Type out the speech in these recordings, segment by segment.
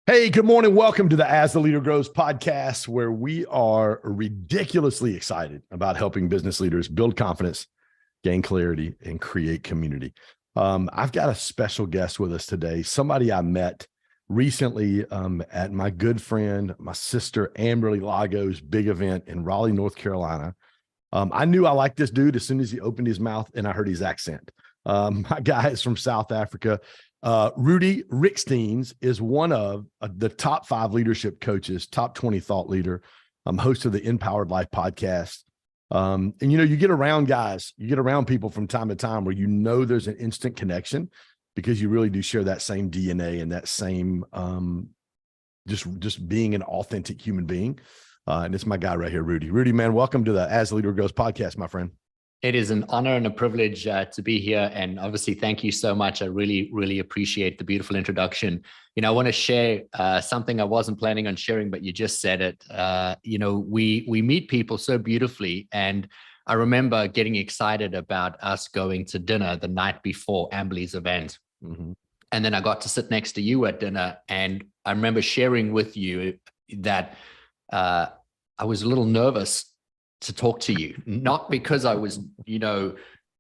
Hey, good morning. Welcome to the As the Leader Grows podcast, where we are ridiculously excited about helping business leaders build confidence, gain clarity, and create community. I've got a special guest with us today, somebody I met recently at my good friend, my sister, Amberly Lago's big event in Raleigh, North Carolina. I knew I liked this dude as soon as he opened his mouth and I heard his accent. My guy is from South Africa. Rudy Ricksteins is one of the top 5 leadership coaches, top 20 thought leader, host of the Empowered Life podcast. And you get around guys, you get around people from time to time where there's an instant connection because you really do share that same DNA and that same just being an authentic human being. And it's my guy right here, Rudy. Rudy, man, welcome to the As the Leader Goes podcast, my friend. It is an honor and a privilege to be here. And obviously, thank you so much. I really, really appreciate the beautiful introduction. I want to share something I wasn't planning on sharing, but you just said it. We meet people so beautifully. And I remember getting excited about us going to dinner the night before Amberly's event. Mm-hmm. And then I got to sit next to you at dinner. And I remember sharing with you that I was a little nervous to talk to you, not because I was,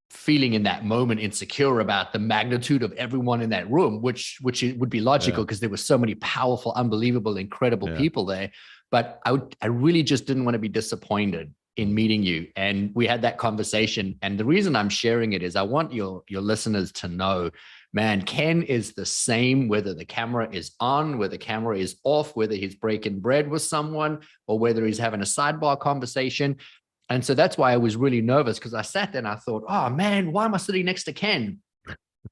feeling in that moment insecure about the magnitude of everyone in that room, which it would be logical because there were so many powerful, unbelievable, incredible people there. But I really just didn't want to be disappointed in meeting you. And we had that conversation. And the reason I'm sharing it is I want your listeners to know, man, Ken is the same, whether the camera is on, whether the camera is off, whether he's breaking bread with someone, or whether he's having a sidebar conversation. And so that's why I was really nervous, because I sat there and I thought, oh man, why am I sitting next to Ken?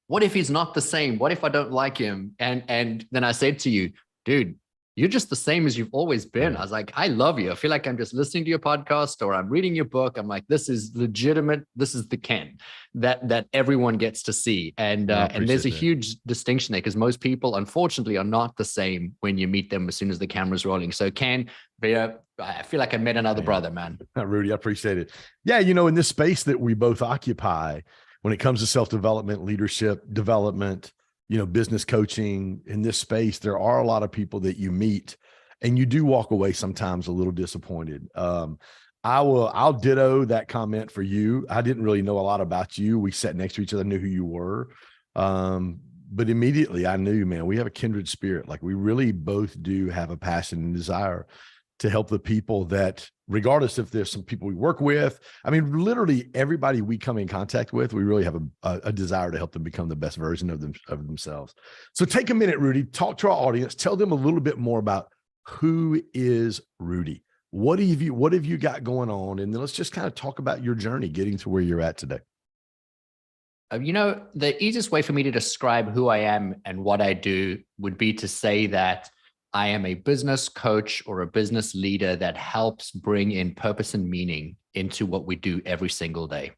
What if he's not the same? What if I don't like him? And then I said to you, dude, you're just the same as you've always been. I was like, I love you. I feel like I'm just listening to your podcast or I'm reading your book. I'm like, this is legitimate. This is the Ken that everyone gets to see. And there's a huge distinction there because most people, unfortunately, are not the same when you meet them as soon as the camera's rolling. So Ken, I feel like I met another brother, man. Rudy, I appreciate it. Yeah, in this space that we both occupy, when it comes to self-development, leadership development, business coaching, in this space, there are a lot of people that you meet and you do walk away sometimes a little disappointed. I'll ditto that comment for you. I didn't really know a lot about you. We sat next to each other, knew who you were. But immediately I knew, man, we have a kindred spirit. Like we really both do have a passion and desire to help the people that, regardless if there's some people we work with, I mean, literally everybody we come in contact with, we really have a desire to help them become the best version of themselves. So take a minute, Rudy, talk to our audience, tell them a little bit more about who is Rudy. What have you got going on? And then let's just kind of talk about your journey getting to where you're at today. The easiest way for me to describe who I am and what I do would be to say that I am a business coach or a business leader that helps bring in purpose and meaning into what we do every single day.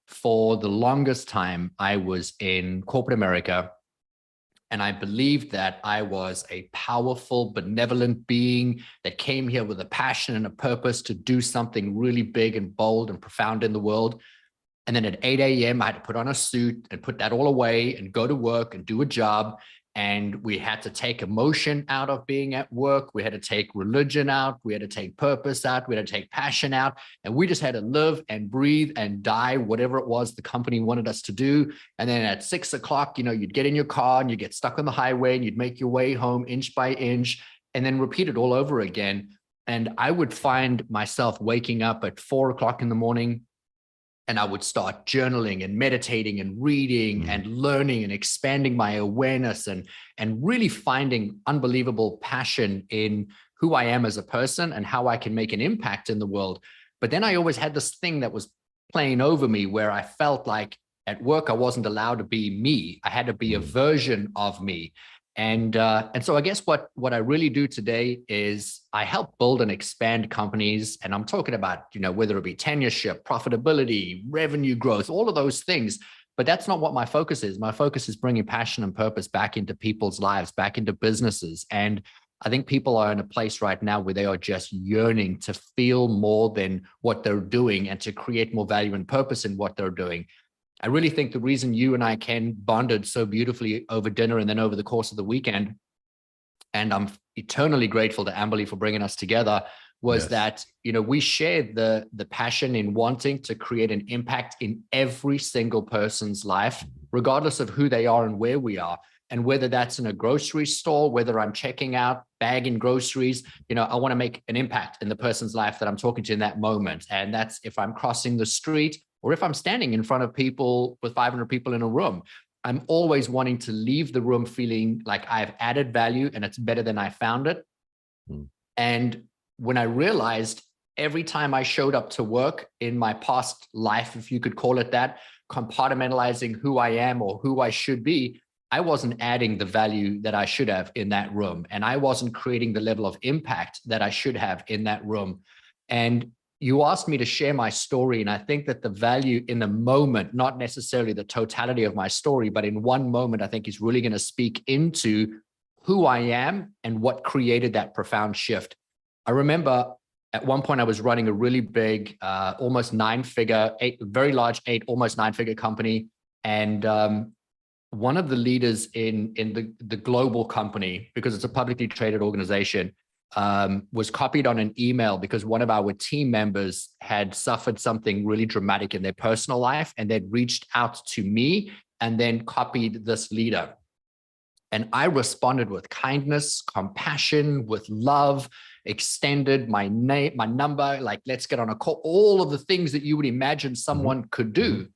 For the longest time, I was in corporate America, and I believed that I was a powerful, benevolent being that came here with a passion and a purpose to do something really big and bold and profound in the world. And then at 8 a.m., I had to put on a suit and put that all away and go to work and do a job. And we had to take emotion out of being at work. We had to take religion out. We had to take purpose out. We had to take passion out. And we just had to live and breathe and die, whatever it was the company wanted us to do. And then at 6 o'clock, you'd get in your car and you'd get stuck on the highway and you'd make your way home inch by inch and then repeat it all over again. And I would find myself waking up at 4 o'clock in the morning, and I would start journaling and meditating and reading and learning and expanding my awareness and really finding unbelievable passion in who I am as a person and how I can make an impact in the world. But then I always had this thing that was playing over me where I felt like at work, I wasn't allowed to be me. I had to be a version of me. And so I guess what I really do today is I help build and expand companies. And I'm talking about, whether it be tenureship, profitability, revenue growth, all of those things. But that's not what my focus is. My focus is bringing passion and purpose back into people's lives, back into businesses. And I think people are in a place right now where they are just yearning to feel more than what they're doing and to create more value and purpose in what they're doing. I really think the reason you and I, Ken, bonded so beautifully over dinner and then over the course of the weekend and I'm eternally grateful to Amberly for bringing us together, was that, we shared the passion in wanting to create an impact in every single person's life, regardless of who they are and where we are. And whether that's in a grocery store, whether I'm checking out, bagging groceries, I want to make an impact in the person's life that I'm talking to in that moment. And that's if I'm crossing the street or if I'm standing in front of people with 500 people in a room. I'm always wanting to leave the room feeling like I've added value and it's better than I found it. And when I realized every time I showed up to work in my past life, if you could call it that, compartmentalizing who I am or who I should be, I wasn't adding the value that I should have in that room. And I wasn't creating the level of impact that I should have in that room. And you asked me to share my story. And I think that the value in the moment, not necessarily the totality of my story, but in one moment, I think is really going to speak into who I am and what created that profound shift. I remember at one point I was running a really big, almost very large almost nine-figure company. And one of the leaders in the global company, because it's a publicly traded organization, was copied on an email because one of our team members had suffered something really dramatic in their personal life, and they'd reached out to me and then copied this leader. And I responded with kindness, compassion, with love, extended my name, my number, like, let's get on a call, all of the things that you would imagine someone could do.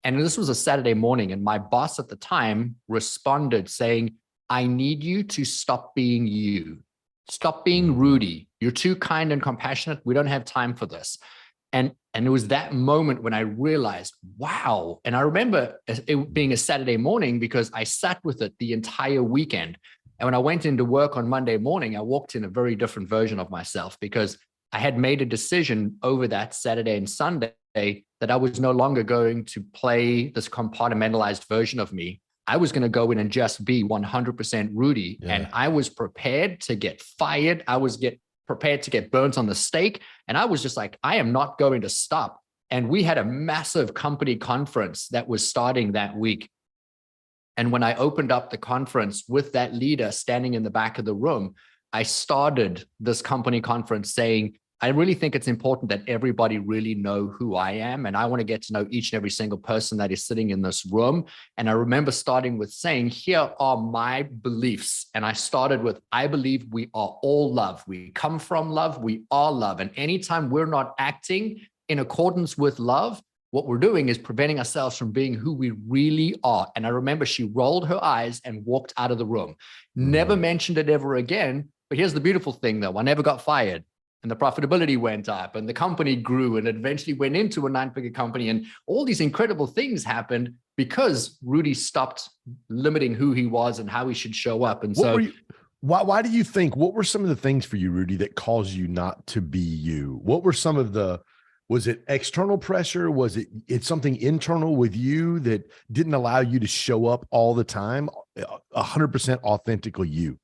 And this was a Saturday morning, and my boss at the time responded saying, I need you to stop being you. Stop being Rudy. You're too kind and compassionate. We don't have time for this. And it was that moment when I realized, wow. And I remember it being a Saturday morning because I sat with it the entire weekend. And when I went into work on Monday morning, I walked in a very different version of myself because I had made a decision over that Saturday and Sunday that I was no longer going to play this compartmentalized version of me. I was going to go in and just be 100% Rudy. Yeah. And I was prepared to get fired. I was prepared to get burnt on the stake. And I was just like, I am not going to stop. And we had a massive company conference that was starting that week. And when I opened up the conference with that leader standing in the back of the room, I started this company conference saying, I really think it's important that everybody really know who I am. And I want to get to know each and every single person that is sitting in this room. And I remember starting with saying, here are my beliefs. And I started with, I believe we are all love. We come from love. We are love. And anytime we're not acting in accordance with love, what we're doing is preventing ourselves from being who we really are. And I remember she rolled her eyes and walked out of the room. Never mentioned it ever again. But here's the beautiful thing though. I never got fired. And the profitability went up and the company grew and it eventually went into a 9-figure company. And all these incredible things happened because Rudy stopped limiting who he was and how he should show up. And why do you think, what were some of the things for you, Rudy, that caused you not to be you? What were some of was it external pressure? Was it something internal with you that didn't allow you to show up all the time, 100% authentically you?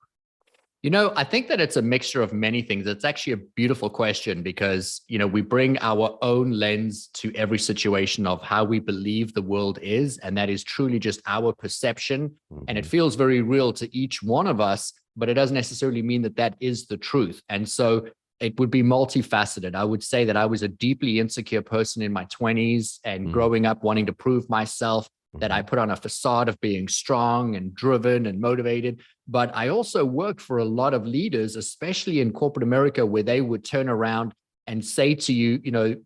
I think that it's a mixture of many things. It's actually a beautiful question because, we bring our own lens to every situation of how we believe the world is. And that is truly just our perception. And it feels very real to each one of us, but it doesn't necessarily mean that that is the truth. And so it would be multifaceted. I would say that I was a deeply insecure person in my 20s and growing up wanting to prove myself, that I put on a facade of being strong and driven and motivated. But I also worked for a lot of leaders, especially in corporate America, where they would turn around and say to you,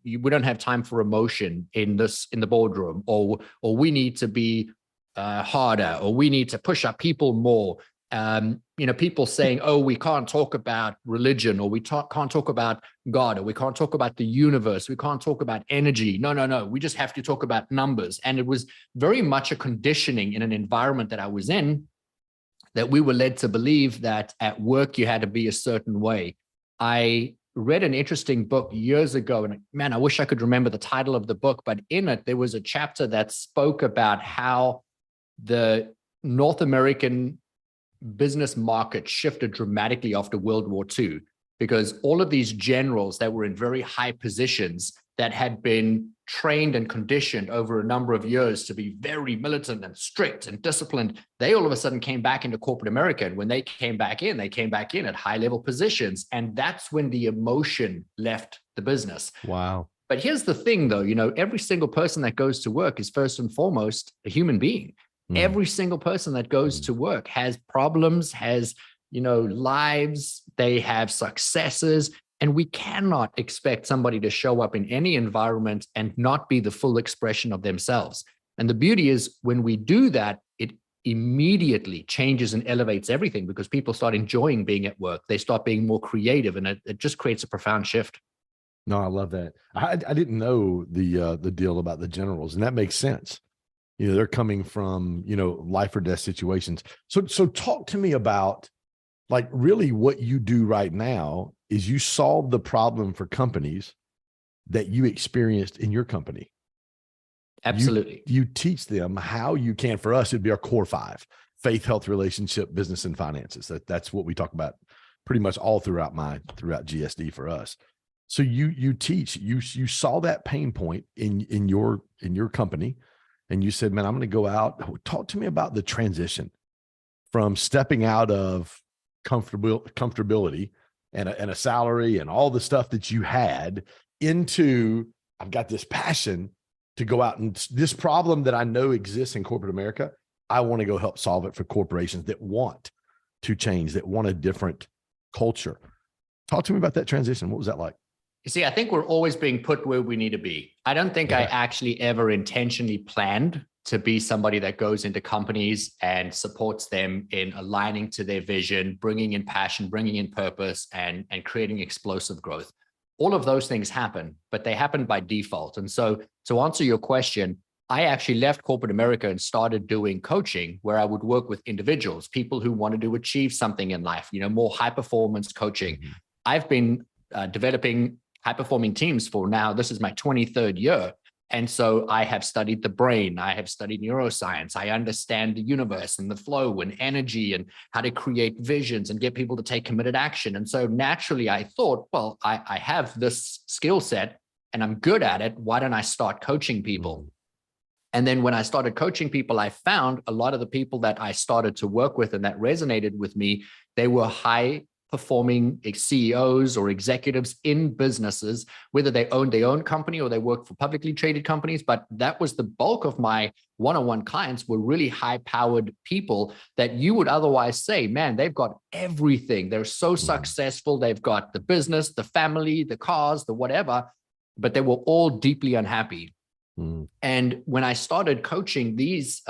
we don't have time for emotion in the boardroom, or we need to be harder, or we need to push our people more. People saying, oh, we can't talk about religion, or we can't talk about God, or we can't talk about the universe. We can't talk about energy. No. We just have to talk about numbers. And it was very much a conditioning in an environment that I was in, that we were led to believe that at work you had to be a certain way. I read an interesting book years ago, and man, I wish I could remember the title of the book, but in it, there was a chapter that spoke about how the North American business market shifted dramatically after World War II, because all of these generals that were in very high positions that had been trained and conditioned over a number of years to be very militant and strict and disciplined, they all of a sudden came back into corporate America. And when they came back in at high level positions. And that's when the emotion left the business. Wow. But here's the thing though, every single person that goes to work is first and foremost a human being. Every single person that goes to work has problems, has, lives, they have successes. And we cannot expect somebody to show up in any environment and not be the full expression of themselves. And the beauty is when we do that, it immediately changes and elevates everything because people start enjoying being at work. They start being more creative, and it just creates a profound shift. No, I love that. I didn't know the deal about the generals, and that makes sense. They're coming from, life or death situations. So talk to me about like really what you do right now is you solve the problem for companies that you experienced in your company. Absolutely. You teach them how you can. For us, it'd be our core 5: faith, health, relationship, business, and finances. That's what we talk about pretty much all throughout GSD for us. So you teach, you saw that pain point in your company, and you said, man, I'm going to go out. Talk to me about the transition from stepping out of comfortability and a salary and all the stuff that you had into, I've got this passion to go out, and this problem that I know exists in corporate America, I want to go help solve it for corporations that want to change, that want a different culture. Talk to me about that transition. What was that like? You see, I think we're always being put where we need to be. I don't think I actually ever intentionally planned to be somebody that goes into companies and supports them in aligning to their vision, bringing in passion, bringing in purpose, and creating explosive growth. All of those things happen, but they happen by default. And so to answer your question, I actually left corporate America and started doing coaching where I would work with individuals, people who wanted to achieve something in life, more high performance coaching. I've been developing high performing teams for now, this is my 23rd year. And so I have studied the brain, I have studied neuroscience, I understand the universe and the flow and energy and how to create visions and get people to take committed action. And so naturally I thought, well, I have this skill set and I'm good at it. Why don't I start coaching people? And then when I started coaching people, I found a lot of the people that I started to work with and that resonated with me, they were high performing CEOs or executives in businesses, whether they owned their own company or they worked for publicly traded companies. But that was the bulk of my one-on-one clients, were really high-powered people that you would otherwise say, man, they've got everything. They're so successful. They've got the business, the family, the cars, the whatever, but they were all deeply unhappy. And when I started coaching these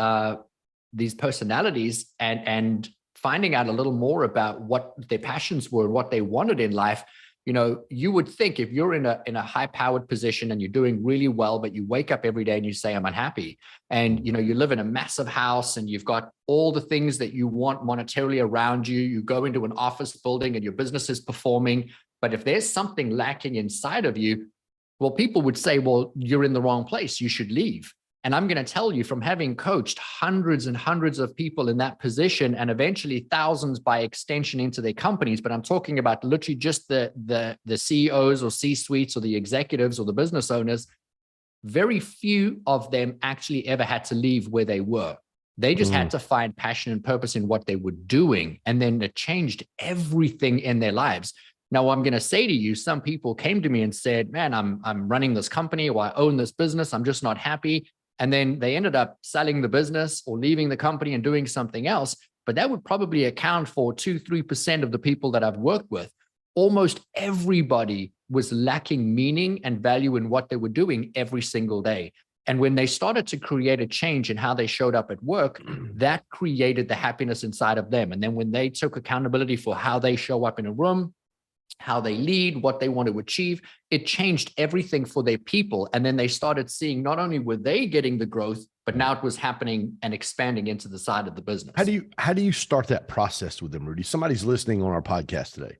personalities and finding out a little more about what their passions were, what they wanted in life, you would think if you're in a high-powered position and you're doing really well, but you wake up every day and you say, I'm unhappy. And, you live in a massive house and you've got all the things that you want monetarily around you. You go into an office building and your business is performing. But if there's something lacking inside of you, well, people would say, well, you're in the wrong place. You should leave. And I'm going to tell you, from having coached hundreds and hundreds of people in that position and eventually thousands by extension into their companies, but I'm talking about literally just the CEOs or C-suites or the executives or the business owners, very few of them actually ever had to leave where they were. They just had to find passion and purpose in what they were doing. And then it changed everything in their lives. Now, I'm going to say to you, some people came to me and said, man, I'm running this company or I own this business. I'm just not happy. And then they ended up selling the business or leaving the company and doing something else. But that would probably account for 2-3% of the people that I've worked with. Almost everybody was lacking meaning and value in what they were doing every single day. And when they started to create a change in how they showed up at work, that created the happiness inside of them. And then when they took accountability for how they show up in a room, how they lead, what they want to achieve, it changed everything for their people. And then they started seeing not only were they getting the growth, but now it was happening and expanding into the side of the business. How do you start that process with them, Rudy? Somebody's listening on our podcast today.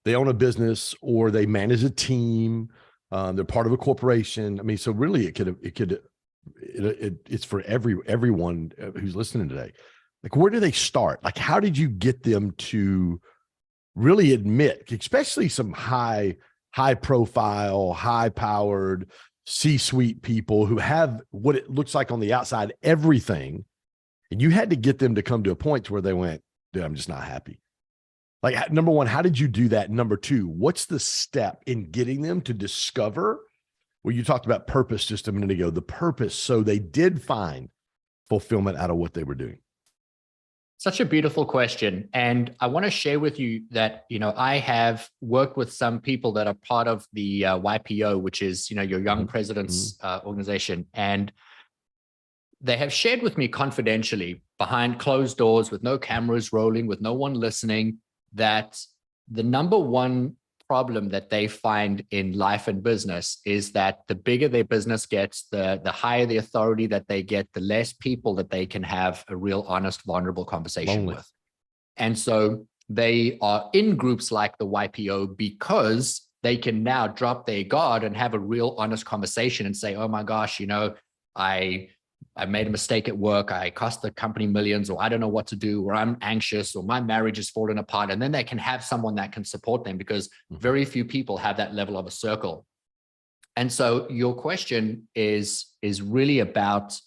They own a business or they manage a team. They're part of a corporation. I mean, so really it's for everyone who's listening today. Like, where do they start? Like, how did you get them to really admit, especially some high profile, high powered, C-suite people who have what it looks like on the outside, everything. And you had to get them to come to a point where they went, dude, I'm just not happy. Like, number one, how did you do that? Number two, what's the step in getting them to discover? Well, you talked about purpose just a minute ago, the purpose. So they did find fulfillment out of what they were doing. Such a beautiful question. And I want to share with you that, I have worked with some people that are part of the YPO, which is, your Young Presidents organization. And they have shared with me confidentially behind closed doors with no cameras rolling, with no one listening, that the number one problem that they find in life and business is that the bigger their business gets, the higher the authority that they get, the less people that they can have a real, honest, vulnerable conversation with. And so they are in groups like the YPO because they can now drop their guard and have a real, honest conversation and say, oh my gosh, I made a mistake at work. I cost the company millions, or I don't know what to do, or I'm anxious, or my marriage is falling apart. And then they can have someone that can support them, because very few people have that level of a circle. And so your question is really about,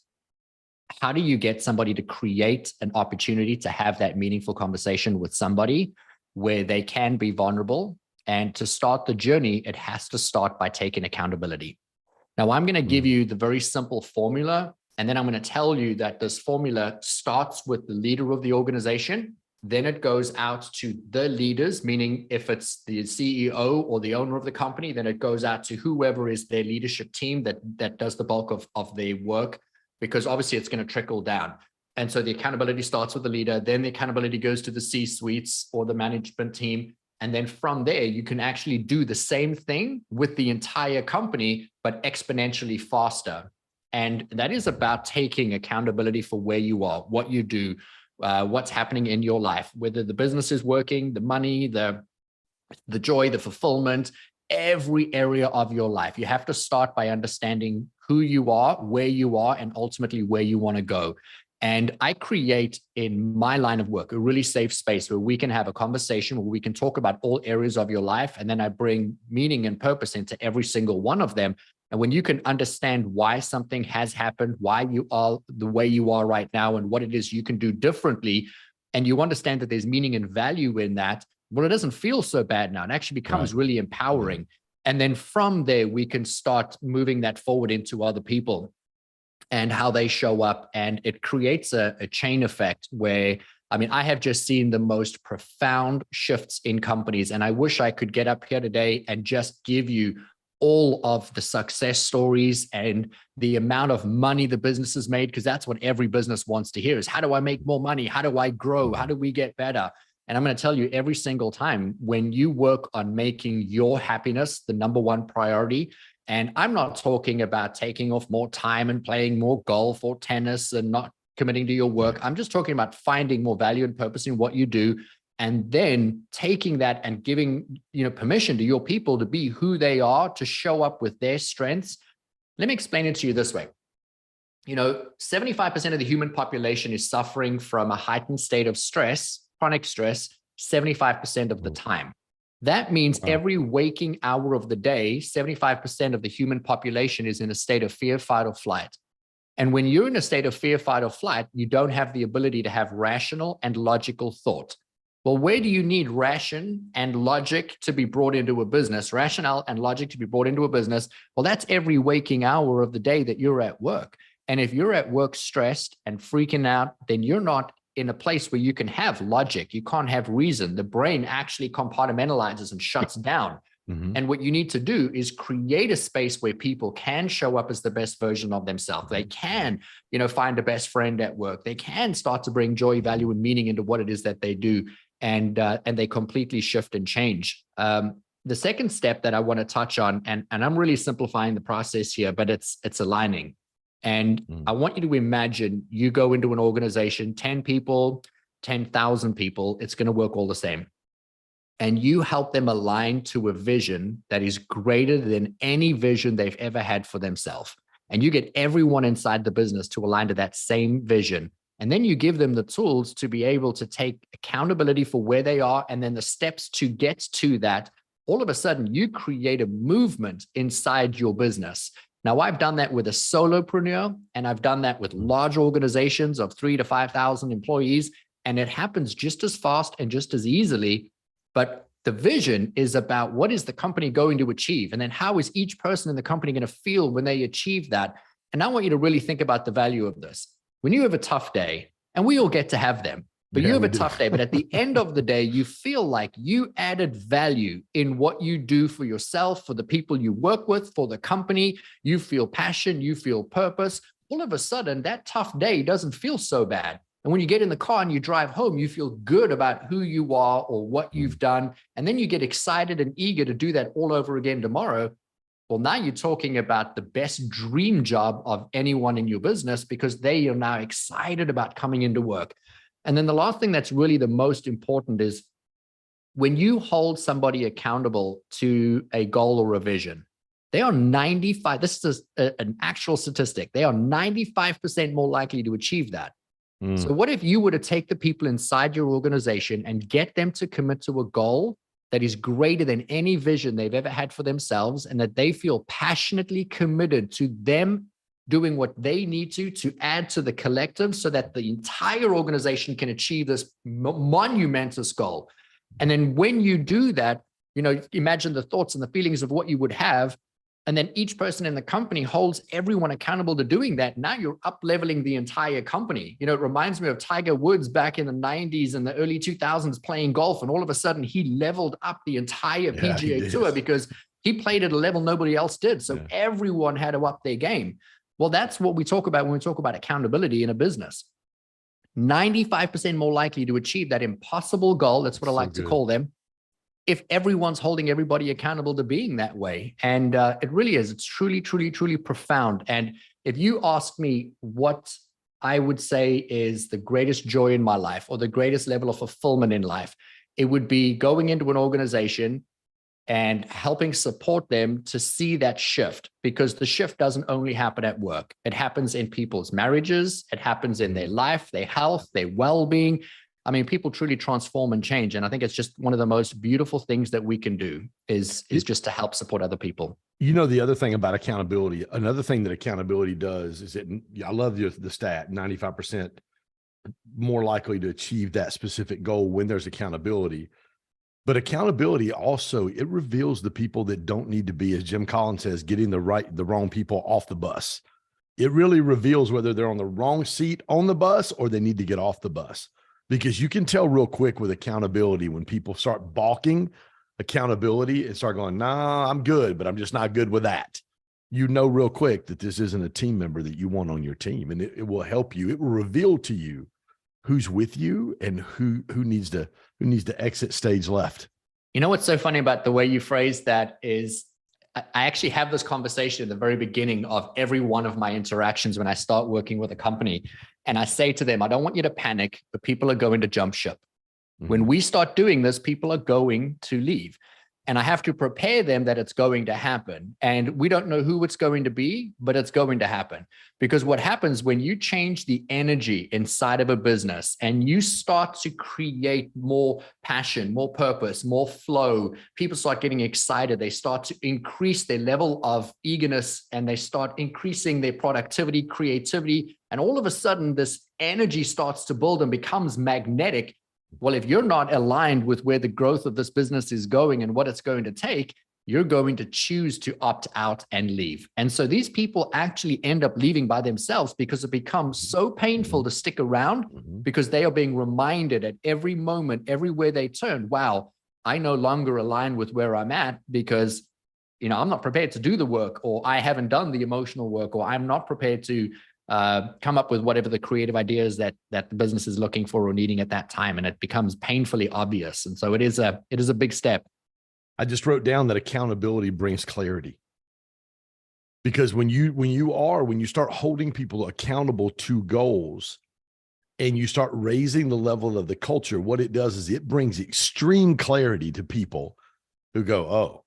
how do you get somebody to create an opportunity to have that meaningful conversation with somebody where they can be vulnerable? And to start the journey, it has to start by taking accountability. Now, I'm going to give you the very simple formula. And then I'm going to tell you that this formula starts with the leader of the organization. Then it goes out to the leaders, meaning if it's the CEO or the owner of the company, then it goes out to whoever is their leadership team that does the bulk of their work, because obviously it's going to trickle down. And so the accountability starts with the leader, then the accountability goes to the C-suites or the management team. And then from there, you can actually do the same thing with the entire company, but exponentially faster. And that is about taking accountability for where you are, what you do, what's happening in your life, whether the business is working, the money, the joy, the fulfillment, every area of your life. You have to start by understanding who you are, where you are, and ultimately where you want to go. And I create in my line of work a really safe space where we can have a conversation, where we can talk about all areas of your life. And then I bring meaning and purpose into every single one of them. And when you can understand why something has happened, why you are the way you are right now, and what it is you can do differently, and you understand that there's meaning and value in that, well, it doesn't feel so bad now. It actually becomes really empowering. And then from there, we can start moving that forward into other people and how they show up. And it creates a chain effect where, I have just seen the most profound shifts in companies. And I wish I could get up here today and just give you all of the success stories and the amount of money the business has made, because that's what every business wants to hear is, how do I make more money? How do I grow? How do we get better? And I'm going to tell you, every single time when you work on making your happiness the number one priority, and I'm not talking about taking off more time and playing more golf or tennis and not committing to your work. I'm just talking about finding more value and purpose in what you do, and then taking that and giving, permission to your people to be who they are, to show up with their strengths. Let me explain it to you this way. 75% of the human population is suffering from a heightened state of stress, chronic stress, 75% of the time. That means every waking hour of the day, 75% of the human population is in a state of fear, fight, or flight. And when you're in a state of fear, fight, or flight, you don't have the ability to have rational and logical thought. Well, where do you need ration and logic to be brought into a business? Rationale and logic to be brought into a business. Well, that's every waking hour of the day that you're at work. And if you're at work stressed and freaking out, then you're not in a place where you can have logic. You can't have reason. The brain actually compartmentalizes and shuts down. And what you need to do is create a space where people can show up as the best version of themselves. They can, find a best friend at work. They can start to bring joy, value, and meaning into what it is that they do. And they completely shift and change. The second step that I want to touch on, and I'm really simplifying the process here, but it's aligning. And I want you to imagine you go into an organization, 10 people, 10,000 people, it's going to work all the same. And you help them align to a vision that is greater than any vision they've ever had for themselves. And you get everyone inside the business to align to that same vision. And then you give them the tools to be able to take accountability for where they are, and then the steps to get to that. All of a sudden, you create a movement inside your business. Now, I've done that with a solopreneur, and I've done that with large organizations of 3,000 to 5,000 employees, and it happens just as fast and just as easily. But the vision is about what is the company going to achieve? And then how is each person in the company going to feel when they achieve that? And I want you to really think about the value of this. When you have a tough day, and we all get to have them, but you have a tough day, but at the end of the day, you feel like you added value in what you do for yourself, for the people you work with, for the company. You feel passion, you feel purpose. All of a sudden, that tough day doesn't feel so bad. And when you get in the car and you drive home, you feel good about who you are or what you've done. And then you get excited and eager to do that all over again tomorrow. Well, now you're talking about the best dream job of anyone in your business, because they are now excited about coming into work. And then the last thing that's really the most important is when you hold somebody accountable to a goal or a vision, they are 95, this is an actual statistic, they are 95% more likely to achieve that. So what if you were to take the people inside your organization and get them to commit to a goal that is greater than any vision they've ever had for themselves, and that they feel passionately committed to them doing what they need to add to the collective so that the entire organization can achieve this monumentous goal. And then when you do that, imagine the thoughts and the feelings of what you would have. And then each person in the company holds everyone accountable to doing that. Now you're up leveling the entire company. It reminds me of Tiger Woods back in the 90s and the early 2000s playing golf. And all of a sudden he leveled up the entire PGA Tour because he played at a level nobody else did. So everyone had to up their game. Well, that's what we talk about when we talk about accountability in a business. 95% more likely to achieve that impossible goal. That's what I like to call them, if everyone's holding everybody accountable to being that way. And it really is. It's truly, truly, truly profound. And if you ask me what I would say is the greatest joy in my life or the greatest level of fulfillment in life, it would be going into an organization and helping support them to see that shift, because the shift doesn't only happen at work. It happens in people's marriages. It happens in their life, their health, their well-being. I mean, people truly transform and change. And I think it's just one of the most beautiful things that we can do is just to help support other people. The other thing about accountability, another thing that accountability does is I love the stat, 95% more likely to achieve that specific goal when there's accountability. But accountability also, it reveals the people that don't need to be, as Jim Collins says, getting the wrong people off the bus. It really reveals whether they're on the wrong seat on the bus or they need to get off the bus. Because you can tell real quick with accountability when people start balking accountability and start going, nah, I'm good, but I'm just not good with that. Real quick that this isn't a team member that you want on your team, and it will help you. It will reveal to you who's with you and who needs to exit stage left. What's so funny about the way you phrase that is I actually have this conversation at the very beginning of every one of my interactions when I start working with a company. And I say to them, I don't want you to panic, but people are going to jump ship. When we start doing this, people are going to leave. And I have to prepare them that it's going to happen. And we don't know who it's going to be, but it's going to happen. Because what happens when you change the energy inside of a business and you start to create more passion, more purpose, more flow, people start getting excited. They start to increase their level of eagerness and they start increasing their productivity, creativity. And all of a sudden, this energy starts to build and becomes magnetic. Well, if you're not aligned with where the growth of this business is going and what it's going to take, you're going to choose to opt out and leave. And so these people actually end up leaving by themselves because it becomes so painful to stick around because they are being reminded at every moment, everywhere they turn, wow, I no longer align with where I'm at because, I'm not prepared to do the work, or I haven't done the emotional work, or I'm not prepared to come up with whatever the creative ideas that the business is looking for or needing at that time. And it becomes painfully obvious. And so it is a big step. I just wrote down that accountability brings clarity, because when you start holding people accountable to goals and you start raising the level of the culture, what it does is it brings extreme clarity to people who go, oh,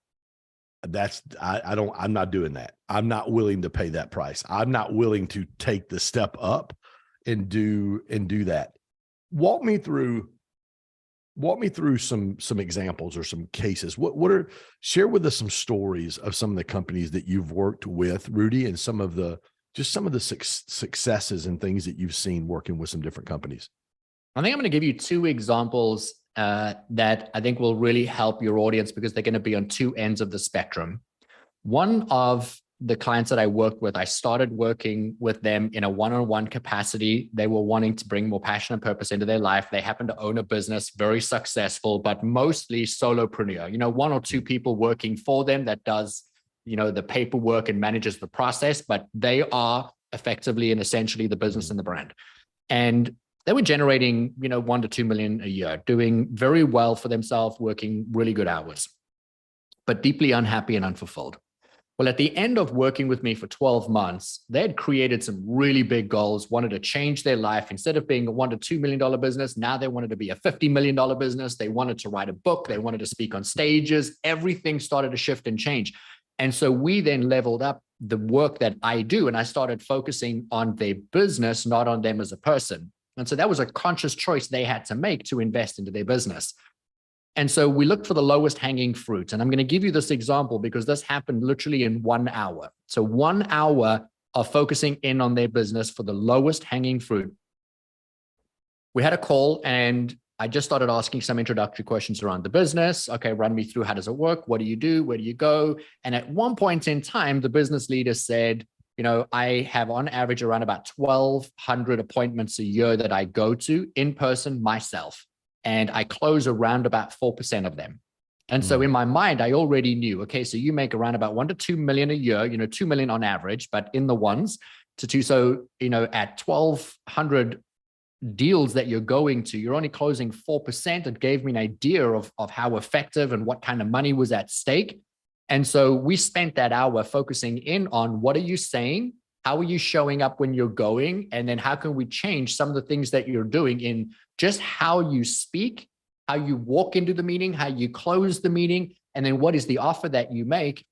I'm not doing that. I'm not willing to pay that price. I'm not willing to take the step up and do that. Walk me through Walk me through some examples or some cases. Share with us some stories of some of the companies that you've worked with, Rudy, and some of the successes and things that you've seen working with some different companies. I think I'm going to give you two examples that I think will really help your audience because they're going to be on two ends of the spectrum. One of the clients that I worked with, I started working with them in a one-on-one capacity. They were wanting to bring more passion and purpose into their life. They happen to own a business, very successful, but mostly solopreneur, one or two people working for them that does, the paperwork and manages the process, but they are effectively and essentially the business and the brand. And they were generating, 1 to 2 million a year, doing very well for themselves, working really good hours, but deeply unhappy and unfulfilled. Well, at the end of working with me for 12 months, they had created some really big goals, wanted to change their life. Instead of being a $1 to $2 million business, now they wanted to be a $50 million business. They wanted to write a book. They wanted to speak on stages. Everything started to shift and change. And so we then leveled up the work that I do, and I started focusing on their business, not on them as a person. And so that was a conscious choice they had to make to invest into their business. And so we looked for the lowest hanging fruit. And I'm going to give you this example because this happened literally in 1 hour. So 1 hour of focusing in on their business for the lowest hanging fruit. We had a call and I just started asking some introductory questions around the business. Okay, run me through, how does it work? What do you do? Where do you go? And at one point in time, the business leader said, I have on average around about 1,200 appointments a year that I go to in person myself. And I close around about 4% of them. And so in my mind, I already knew, okay, so you make around about 1 to 2 million a year, 2 million on average, but in the 1s to 2. So, at 1,200 deals that you're going to, you're only closing 4%. It gave me an idea of how effective and what kind of money was at stake. And so we spent that hour focusing in on what are you saying? How are you showing up when you're going? And then how can we change some of the things that you're doing in just how you speak, how you walk into the meeting, how you close the meeting, and then what is the offer that you make?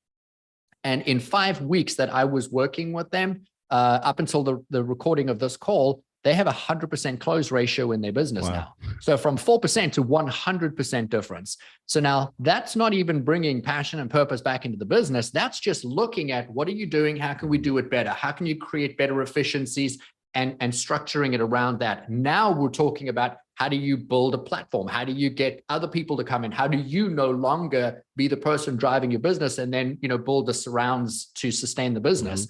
And in 5 weeks that I was working with them, up until the recording of this call, they have 100% close ratio in their business now. So from 4% to 100% difference. So now that's not even bringing passion and purpose back into the business. That's just looking at what are you doing? How can we do it better? How can you create better efficiencies and structuring it around that? Now we're talking about how do you build a platform? How do you get other people to come in? How do you no longer be the person driving your business and then, build the surrounds to sustain the business?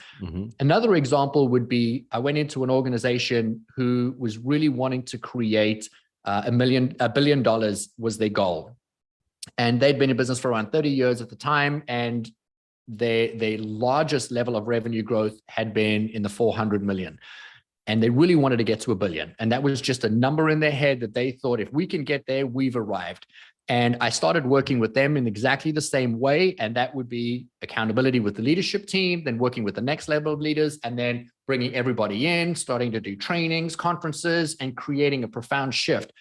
Another example would be, I went into an organization who was really wanting to create $1 billion was their goal. And they'd been in business for around 30 years at the time. And their largest level of revenue growth had been in the 400 million. And they really wanted to get to $1 billion. And that was just a number in their head that they thought, if we can get there, we've arrived. And I started working with them in exactly the same way. And that would be accountability with the leadership team, then working with the next level of leaders, and then bringing everybody in, starting to do trainings, conferences, and creating a profound shift.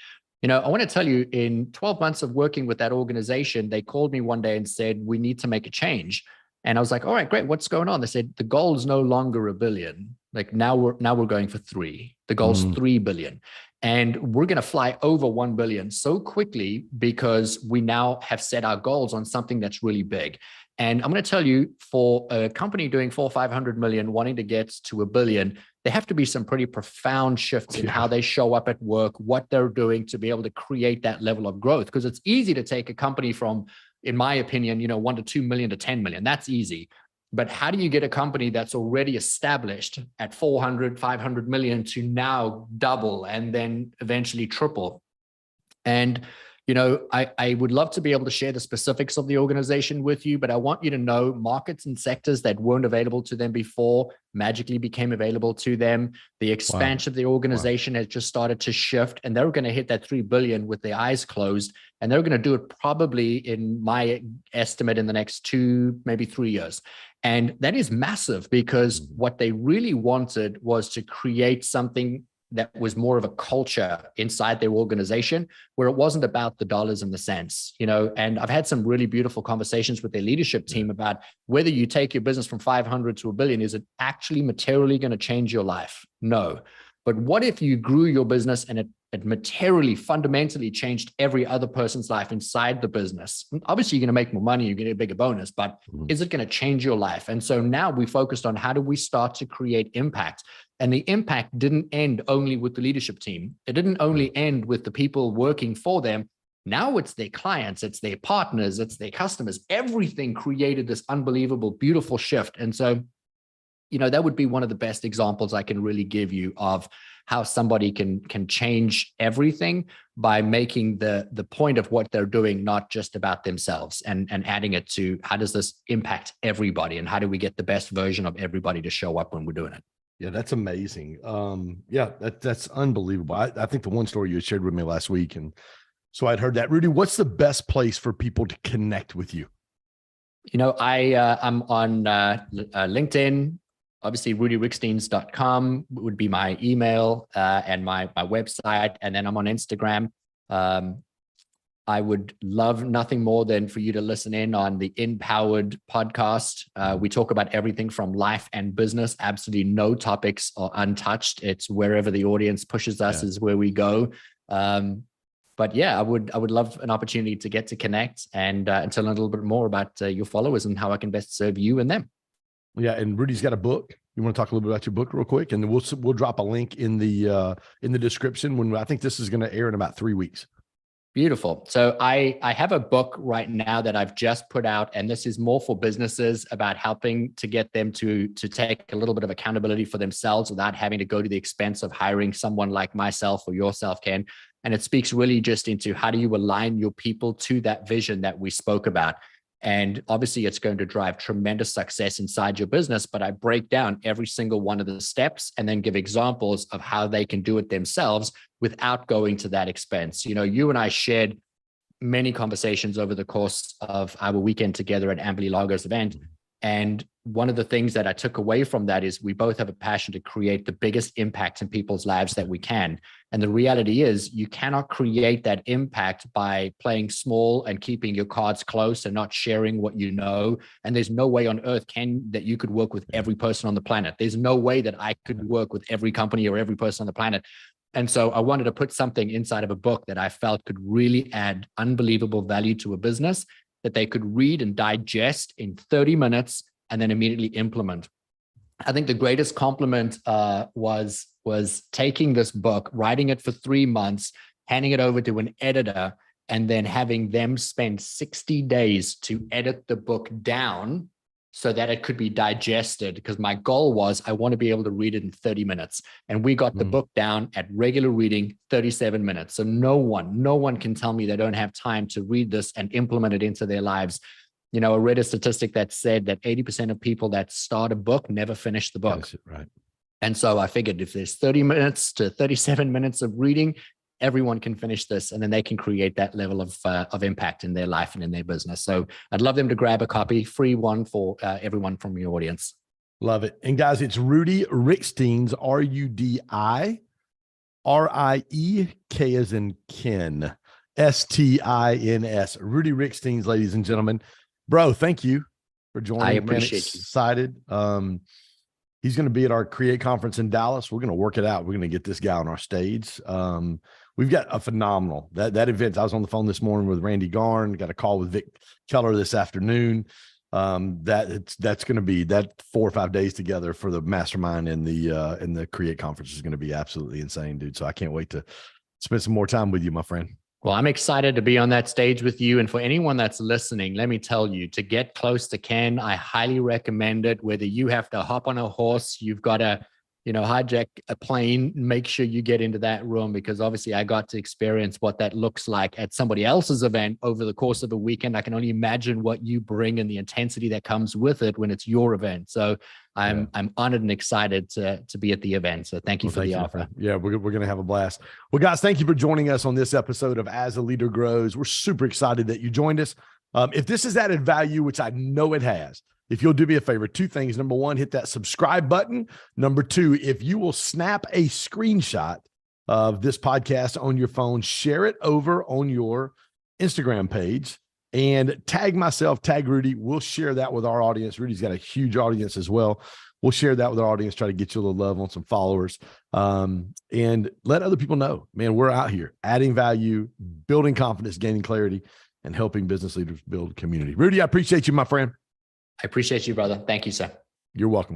I want to tell you, in 12 months of working with that organization, they called me one day and said, we need to make a change. And I was like, all right, great. What's going on? They said, the goal is no longer $1 billion. Like now we're going for 3. The goal's 3 billion. And we're going to fly over 1 billion so quickly because we now have set our goals on something that's really big. And I'm going to tell you, for a company doing 400 or 500 million, wanting to get to $1 billion, there have to be some pretty profound shifts in how they show up at work, what they're doing to be able to create that level of growth. Because it's easy to take a company from, in my opinion, 1 to 2 million to 10 million. That's easy. But how do you get a company that's already established at 400, 500 million to now double and then eventually triple? And, I would love to be able to share the specifics of the organization with you, but I want you to know markets and sectors that weren't available to them before magically became available to them. The expansion of the organization has just started to shift, and they're going to hit that 3 billion with their eyes closed. And they're going to do it probably, in my estimate, in the next 2, maybe 3 years. And that is massive, because what they really wanted was to create something that was more of a culture inside their organization, where it wasn't about the dollars and the cents, and I've had some really beautiful conversations with their leadership team about whether you take your business from 500 to $1 billion, is it actually materially going to change your life? No. But what if you grew your business and it materially, fundamentally changed every other person's life inside the business? Obviously, you're going to make more money, you're going to get a bigger bonus, but is it going to change your life? And so now we focused on how do we start to create impact? And the impact didn't end only with the leadership team. It didn't only end with the people working for them. Now it's their clients, it's their partners, it's their customers. Everything created this unbelievable, beautiful shift. And so, that would be one of the best examples I can really give you of how somebody can change everything by making the point of what they're doing not just about themselves, and adding it to how does this impact everybody, and how do we get the best version of everybody to show up when we're doing it. Yeah, that's amazing. That's unbelievable. I think the one story you shared with me last week, and so I'd heard that. Rudy, what's the best place for people to connect with you? I'm on LinkedIn. Obviously, rudyricksteins.com would be my email and my website. And then I'm on Instagram. I would love nothing more than for you to listen in on the Empowered podcast. We talk about everything from life and business. Absolutely no topics are untouched. It's wherever the audience pushes us is where we go. But yeah, I would love an opportunity to get to connect and tell a little bit more about your followers and how I can best serve you and them. Yeah, and Rudy's got a book. You want to talk a little bit about your book real quick, and then we'll drop a link in the description when I think this is going to air in about 3 weeks. Beautiful. So I have a book right now that I've just put out, and this is more for businesses about helping to get them to take a little bit of accountability for themselves without having to go to the expense of hiring someone like myself or yourself, Ken. And it speaks really just into how do you align your people to that vision that we spoke about. And obviously, it's going to drive tremendous success inside your business. But I break down every single one of the steps and then give examples of how they can do it themselves without going to that expense. You and I shared many conversations over the course of our weekend together at Amberley Lager's event. And one of the things that I took away from that is we both have a passion to create the biggest impact in people's lives that we can. And the reality is you cannot create that impact by playing small and keeping your cards close and not sharing what you know. And there's no way on earth, that you could work with every person on the planet. There's no way that I could work with every company or every person on the planet. And so I wanted to put something inside of a book that I felt could really add unbelievable value to a business that they could read and digest in 30 minutes and then immediately implement. I think the greatest compliment was taking this book, writing it for 3 months, handing it over to an editor, and then having them spend 60 days to edit the book down so that it could be digested. Because my goal was I want to be able to read it in 30 minutes. And we got the book down at regular reading, 37 minutes. So no one can tell me they don't have time to read this and implement it into their lives. I read a statistic that said that 80% of people that start a book never finish the book. That's it, right. And so I figured if there's 30 minutes to 37 minutes of reading, everyone can finish this, and then they can create that level of impact in their life and in their business. So I'd love them to grab a copy, free one for everyone from your audience. Love it. And guys, it's Rudy Ricksteins, RUDIRIEK as in Ken, STINS. Rudy Ricksteins, ladies and gentlemen. Bro, thank you for joining. I appreciate you. Excited. He's going to be at our Create conference in Dallas. We're going to work it out. We're going to get this guy on our stage. We've got a phenomenal that event. I was on the phone this morning with Randy Garn, got a call with Vic Keller this afternoon. That's going to be that 4 or 5 days together for the mastermind and the Create conference is going to be absolutely insane, dude. So I can't wait to spend some more time with you, my friend. Well, I'm excited to be on that stage with you. And for anyone that's listening, let me tell you, to get close to Ken, I highly recommend it. Whether you have to hop on a horse, you've got to, hijack a plane, make sure you get into that room, because obviously I got to experience what that looks like at somebody else's event over the course of a weekend. I can only imagine what you bring and the intensity that comes with it when it's your event. So I'm honored and excited to be at the event. So thank you for the offer. Yeah, we're going to have a blast. Well, guys, thank you for joining us on this episode of As a Leader Grows. We're super excited that you joined us. If this has added value, which I know it has, if you'll do me a favor, 2 things. Number 1, hit that subscribe button. Number 2, if you will snap a screenshot of this podcast on your phone, share it over on your Instagram page and tag myself, tag Rudy. We'll share that with our audience. Rudy's got a huge audience as well. we'll share that with our audience, try to get you a little love on some followers, and let other people know, man, we're out here adding value, building confidence, gaining clarity, and helping business leaders build community. Rudy, I appreciate you, my friend. I appreciate you, brother. Thank you, sir. You're welcome.